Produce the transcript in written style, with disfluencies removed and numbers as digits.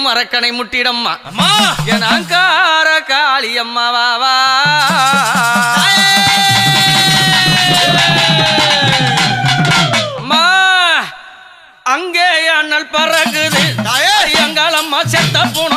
மரக்கனை முட்டிடம்மா என் அங்கார காளி அம்மா வாவா அங்கே அண்ணல் பறகுது எங்களம்மா செத்த பூனை